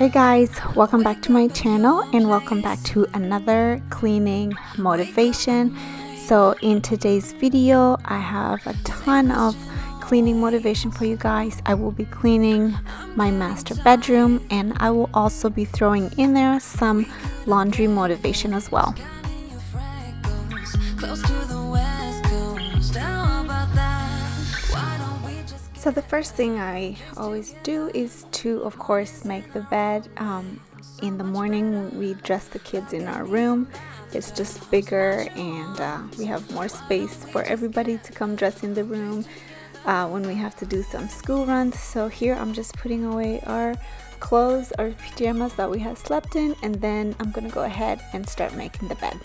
Hey guys, welcome back to my channel and welcome back to another cleaning motivation. So in today's video I have a ton of cleaning motivation for you guys. I will be cleaning my master bedroom and I will also be throwing in there some laundry motivation as well. So the first thing I always do is to, of course, make the bed. In the morning we dress the kids in our room. It's just bigger and we have more space for everybody to come dress in the room when we have to do some school runs. So here I'm just putting away our clothes, our pajamas that we have slept in, and then I'm gonna go ahead and start making the bed.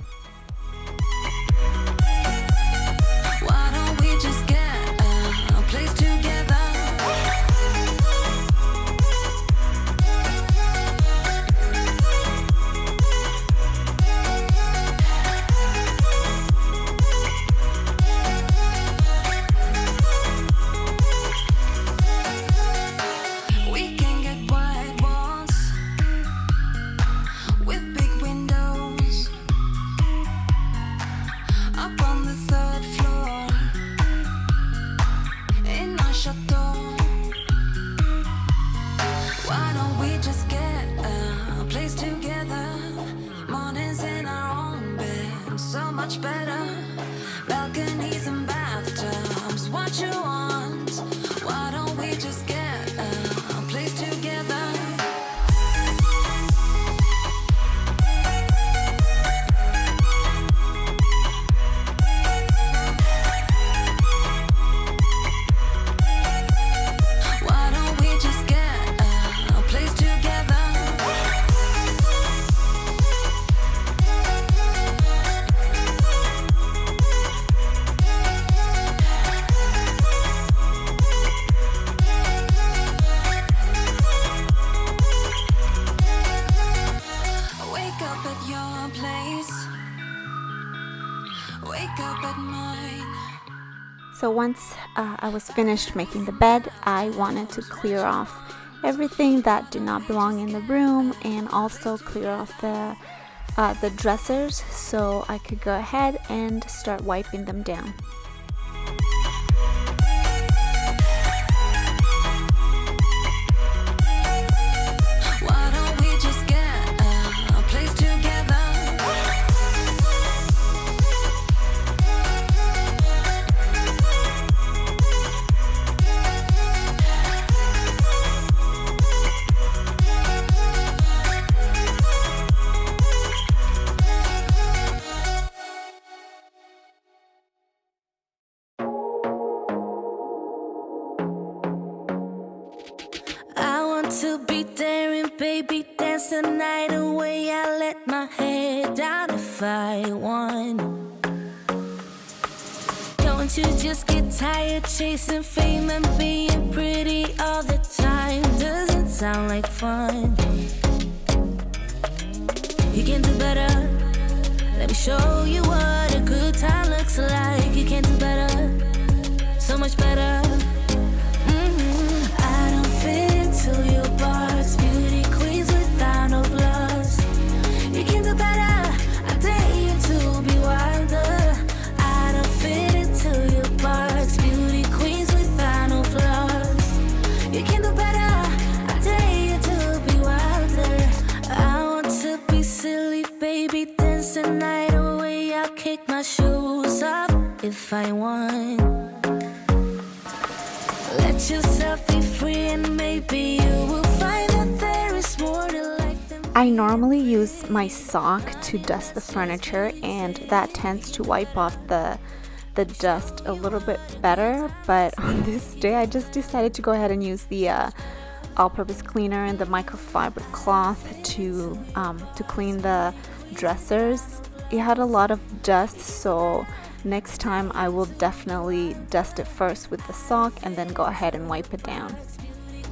So once I was finished making the bed, I wanted to clear off everything that did not belong in the room and also clear off the dressers so I could go ahead and start wiping them down. To be daring, baby, dance the night away. I let my head down if I won. Don't you just get tired chasing fame and being pretty all the time? Doesn't sound like fun. You can do better. Let me show you what a good time looks like. You can do better, so much better. I don't fit into your box, beauty queens without no flaws. You can do better, I dare you to be wilder. I don't fit into your box, beauty queens without no flaws. You can do better, I dare you to be wilder. I want to be silly, baby, dance the night away. I'll kick my shoes off if I want. Let yourself be free and maybe you will find that there is more to life than... I normally use my sock to dust the furniture and that tends to wipe off the dust a little bit better, but on this day I just decided to go ahead and use the all-purpose cleaner and the microfiber cloth to clean the dressers. It had a lot of dust, so next time I will definitely dust it first with the sock and then go ahead and wipe it down.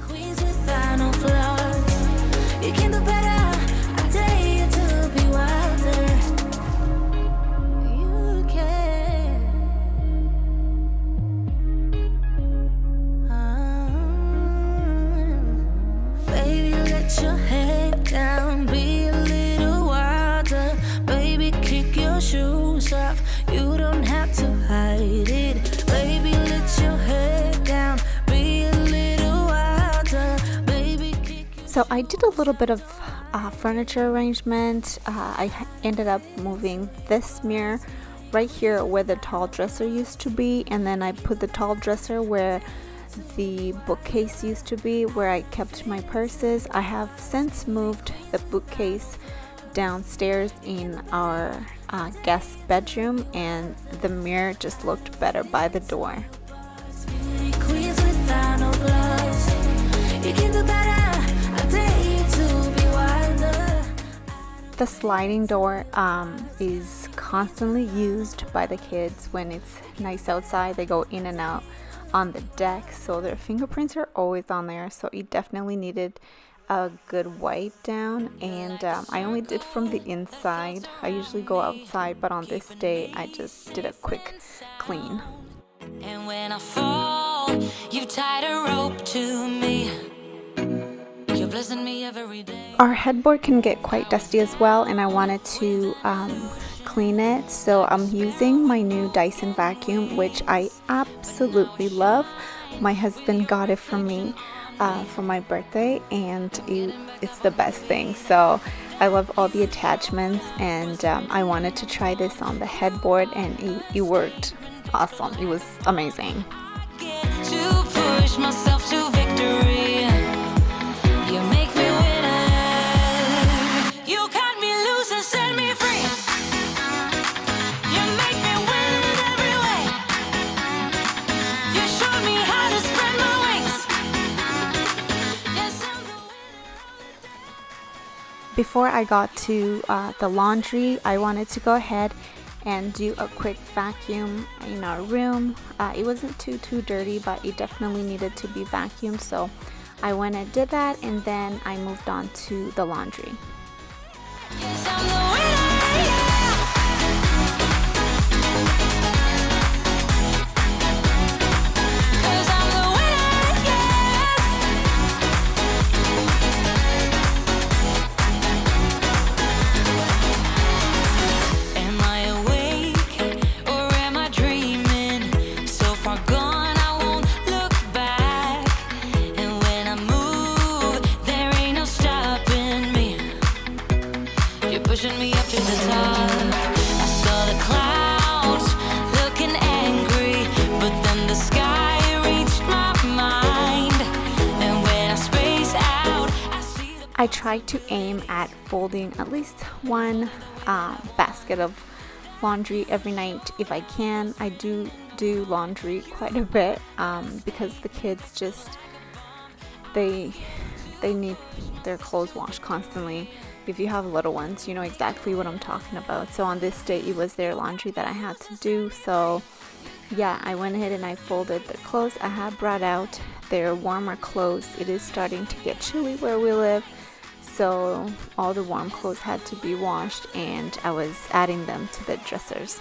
Queens without no flaws. You can do better, I dare you to be wilder. You can. Baby, let your hair So I did a little bit of furniture arrangement. I ended up moving this mirror right here where the tall dresser used to be, and then I put the tall dresser where the bookcase used to be, where I kept my purses. I have since moved the bookcase downstairs in our guest bedroom, and the mirror just looked better by the door. The sliding door is constantly used by the kids when it's nice outside. They go in and out on the deck, so their fingerprints are always on there, so it definitely needed a good wipe down. And I only did from the inside. I usually go outside, but on this day I just did a quick clean. And when I fall, you tied a rope to me. You're blessing me every day. Our headboard can get quite dusty as well, and I wanted to clean it, so I'm using my new Dyson vacuum, which I absolutely love. My husband got it for me for my birthday, and it's the best thing. So I love all the attachments, and I wanted to try this on the headboard, and it worked awesome. It was amazing. To push myself to victory. You make me winner. You cut me loose and set me free. You make me win in every way. You showed me how to spread my wings. Yes, I'm the winner. Before I got to the laundry, I wanted to go ahead and do a quick vacuum in our room. It wasn't too dirty, but it definitely needed to be vacuumed, so I went and did that, and then I moved on to the laundry. Yes, I'm the winner, yeah. Pushing me up to the top. I saw the clouds looking angry, but then the sky reached my mind. And when I space out, I see the... I try to aim at folding at least one basket of laundry every night if I can. I do laundry quite a bit because the kids just they need their clothes washed constantly. If you have little ones, you know exactly what I'm talking about. So on this day, it was their laundry that I had to do. So yeah, I went ahead and I folded the clothes. I have brought out their warmer clothes. It is starting to get chilly where we live, so all the warm clothes had to be washed, and I was adding them to the dressers.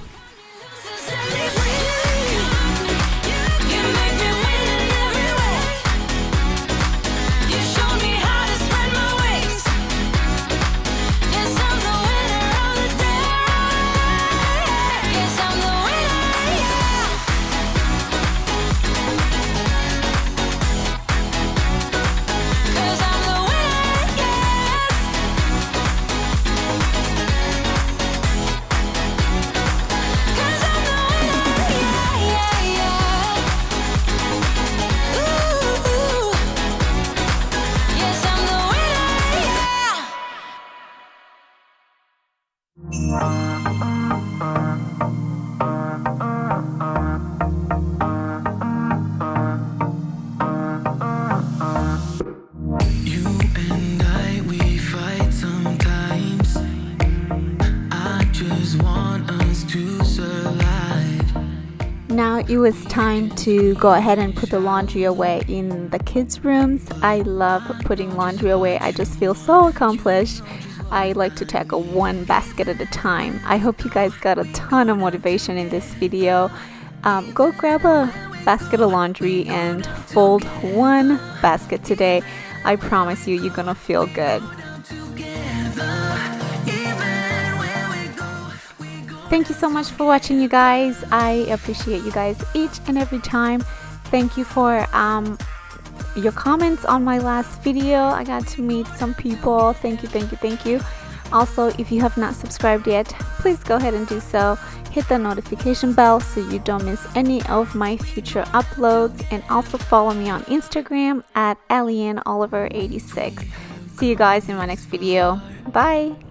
Now it was time to go ahead and put the laundry away in the kids' rooms. I love putting laundry away. I just feel so accomplished. I like to tackle one basket at a time. I hope you guys got a ton of motivation in this video. Go grab a basket of laundry and fold one basket today. I promise you, you're gonna feel good. Thank you so much for watching, you guys. I appreciate you guys each and every time. Thank you for your comments on my last video. I got to meet some people. Thank you, thank you, thank you. Also, if you have not subscribed yet, please go ahead and do so. Hit the notification bell so you don't miss any of my future uploads, and also follow me on Instagram at Aliane Oliver 86. See you guys in my next video. Bye.